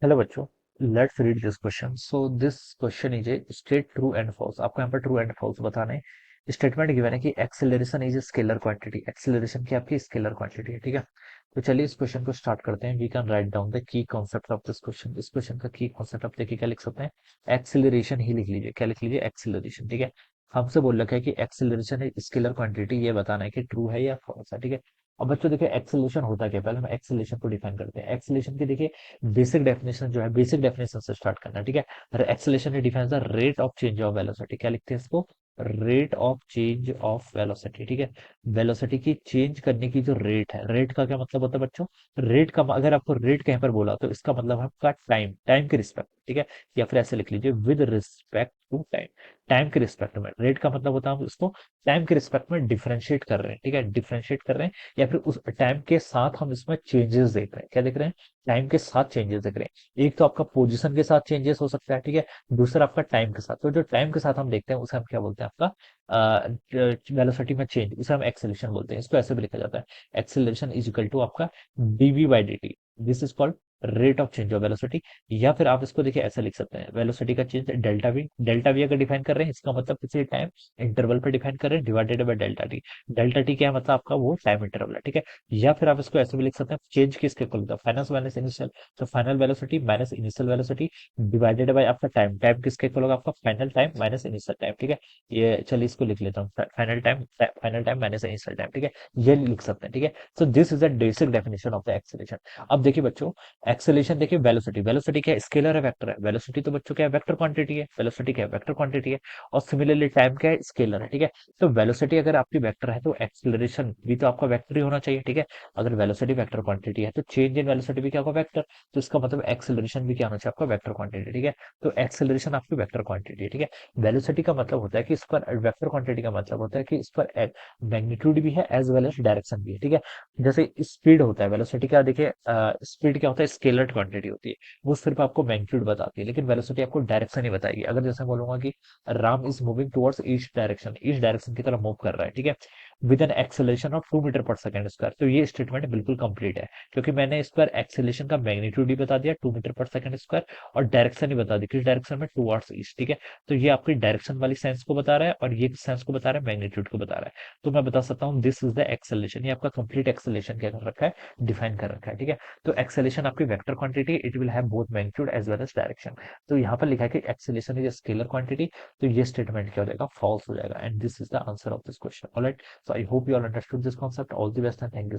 Hello बच्चों, let's read this question. So this question is a state true and false. आपको यहाँ पर true and false बताना है। स्टेटमेंट गिवन है कि acceleration is a scalar quantity. Acceleration की आपकी स्केलर क्वांटिटी है, ठीक है। तो चलिए इस क्वेश्चन को स्टार्ट करते हैं। We can write down the key concept of this question. इस क्वेश्चन का की कॉन्सेप्ट आप देखिए क्या लिख सकते हैं। एक्सेलरेशन ही लिख लीजिए। क्या लिख लीजिए? एक्सेलरेशन, ठीक है। हमसे बोल रखा है कि एक्सेलरेशन इज स्केलर क्वांटिटी, ये बताना है कि ट्रू है या फॉल्स है, ठीक है। अब बच्चों देखिए एक्सेलरेशन होता क्या है, पहले हम एक्सेलरेशन को डिफाइन करते हैं। एक्सेलरेशन की देखिए बेसिक डेफिनेशन जो है, बेसिक डेफिनेशन से स्टार्ट करना है, ठीक है। Acceleration defines the rate of change of velocity. क्या लिखते हैं इसको? Rate of change of velocity, ठीक है। वेलोसिटी की चेंज करने की जो रेट है, रेट का क्या मतलब होता है बच्चों? रेट का अगर आपको रेट कहीं पर बोला तो इसका मतलब है आपका टाइम, टाइम के रिस्पेक्ट, ठीक है। या फिर ऐसे लिख लीजिए with respect to time. Time के रिस्पेक्ट में रेट का मतलब होता है हम इसको टाइम के रिस्पेक्ट में डिफरेंशिएट कर रहे हैं, ठीक है। डिफरेंशिएट कर रहे हैं या फिर उस टाइम के साथ हम इसमें चेंजेस देख रहे हैं। क्या देख रहे हैं? टाइम के साथ चेंजेस दिख रहे हैं। एक तो आपका पोजीशन के साथ चेंजेस हो सकता है, ठीक है। दूसरा आपका टाइम के साथ। तो जो टाइम के साथ हम देखते हैं उसे हम क्या बोलते हैं? आपका वेलोसिटी में चेंज, उसे हम एक्सेलरेशन बोलते हैं। इसको ऐसे भी लिखा जाता है, एक्सेलरेशन इज इक्वल टू आपका DV by D T. This is called rate of change of velocity. या फिर आप इसको देखिए ऐसे लिख सकते हैं, वेलोसिटी का change delta we. Delta we अगर डिफाइन कर रहे हैं इसका मतलब किसी टाइम इंटरवल पर डिफाइन कर रहे हैं, divided by delta T. Delta T क्या है? मतलब आपका वो टाइम इंटरवल है, ठीक है। या फिर आप इसको ऐसे भी लिख सकते हैं, चेंज किसके इक्वल होता है? Final minus initial. तो final velocity minus initial velocity divided by आपका टाइम। टाइम किसके इक्वल होगा? आपका final time minus initial time, ठीक है। ये चलिए इसको लिख लेता हूँ, final time minus initial time, ठीक है। ये लिख सकते हैं, ठीक है। So this is the basic definition of the acceleration. अब देखिए बच्चों, एक्सेलरेशन देखिए, वेलोसिटी, वेलोसिटी क्या है? स्केलर है, वेक्टर है। वेलोसिटी तो बच्चों क्या है? वेक्टर क्वांटिटी है। वेलोसिटी क्या है? वेक्टर क्वांटिटी है। और सिमिलरली टाइम क्या है? स्केलर है, ठीक है। तो वेलोसिटी अगर आपकी वेक्टर है तो एक्सेलरेशन भी तो आपका वेक्टर ही होना चाहिए, ठीक है। अगर वेलोसिटी वेक्टर क्वांटिटी है तो चेंज इन वेलोसिटी भी क्या होगा? वेक्टर। तो इसका मतलब एक्सेलरेशन भी क्या होना चाहिए? आपका वेक्टर क्वांटिटी, ठीक है। तो एक्सेलरेशन आपकी वेक्टर क्वांटिटी है, ठीक है। वेलोसिटी का मतलब होता है कि इस पर, वेक्टर क्वांटिटी का मतलब होता है कि इस पर मैग्नीट्यूड भी है एज वेल एज डायरेक्शन भी है, ठीक है। जैसे स्पीड होता है, वेलोसिटी का देखिए स्पीड क्या होता है? स्केलर क्वांटिटी होती है। वो सिर्फ आपको मैग्नीट्यूड बताती है, लेकिन वेलोसिटी आपको डायरेक्शन ही बताएगी। अगर जैसे मैं बोलूंगा कि Ram is moving towards east direction की तरफ मूव कर रहा है, ठीक है, with an acceleration of 2 metre पर सेकंड स्क्वायर, तो ये स्टेटमेंट बिल्कुल कंप्लीट है, क्योंकि मैंने इस पर एक्सेलरेशन का मैग्नीट्यूड ही बता दिया 2 मीटर पर सेकंड स्क्वायर, और डायरेक्शन ही बता दी किस डायरेक्शन में? टुवर्ड्स ईस्ट, ठीक है। तो ये आपकी डायरेक्शन वाली सेंस को बता रहा है और ये सेंस को बता रहा है, मैग्नीट्यूड को बता रहा है। तो मैं बता सकता हूँ दिस इज द एक्सेलरेशन। ये आपका कंप्लीट एक्सेलरेशन क्या कर रखा है? डिफाइन कर रखा है, ठीक है। तो एक्सेलरेशन आपकी vector quantity, it will have both magnitude as well as direction. तो यहाँ पर लिखा है कि एक्सेलरेशन इज स्केलर क्वांटिटी। तो ये स्टेटमेंट क्या हो जाएगा? फॉल्स हो जाएगा। And this is the answer of this question. Alright, so I hope you all understood this concept. All the best and thank you.